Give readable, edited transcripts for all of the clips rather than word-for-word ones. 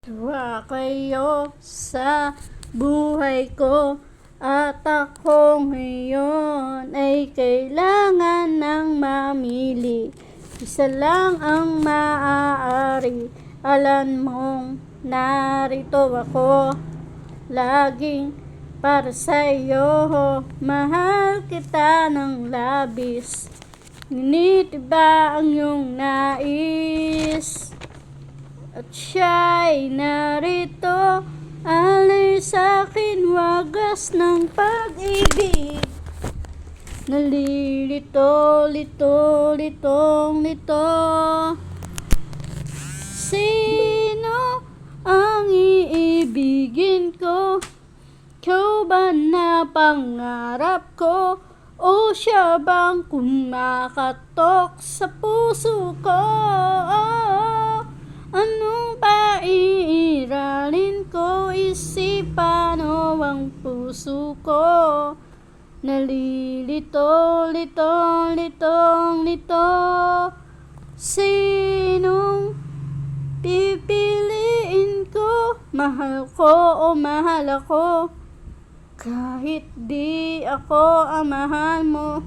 Tuwa kayo sa buhay ko at ako ngayon ay kailangan ng mamili. Isa lang ang maaari, alam mong narito ako laging para sa iyo. Mahal kita ng labis, ngunit iba ang iyong nais. At siya'y narito, alay sa'kin wagas ng pag-ibig. Nalilito, lito, litong lito. Sino ang iibigin ko? Ikaw ba na pangarap ko? O siya bang kumakatok sa puso ko? Anong paiiralin ko? Isipan o ang puso ko? Nalilito, lito, litong lito. Sinong pipiliin ko? Mahal ko o mahal ako? Kahit di ako ang mahal mo,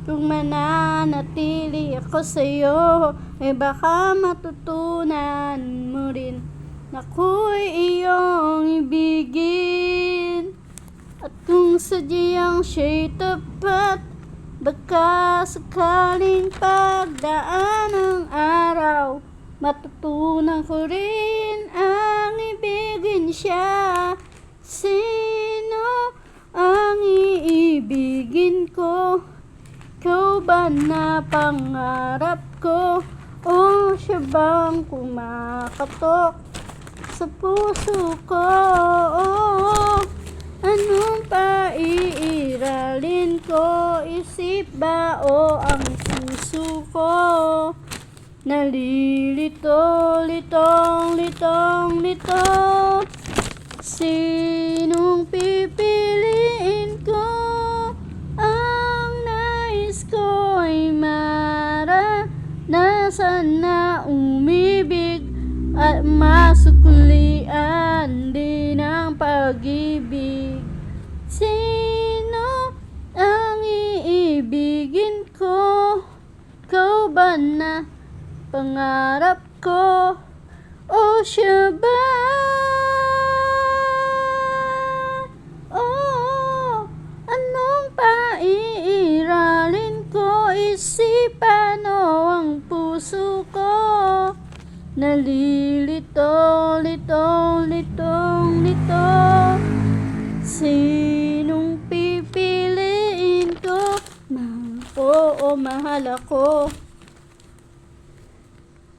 kung mananatili ako sa'yo, ay baka matutunan mo rin na ako'y iyong ibigin. At kung sadyang siya'y tapat, baka sakaling pagdaan ng araw, matutunan ko rin ang ibigin siya. Sino ang iibigin ko? Ikaw ba na pangarap ko? O siya bang kumakatok sa puso ko? Anong paiiralin ko? Isip ba o ang puso ko? Nalilito, litong litong lito. Sinong pipiliin ko? Ang nais ko ay maranasan na umibig at masuklian din ang pag-ibig. Sino ang iibigin ko? Ikaw ba na pangarap ko? O siya ba? Anong paiiralin ko? Isipan o ang puso ko? Nalilito, litong litong lito. Sinong pipiliin ko? Mahal ko o mahal ako?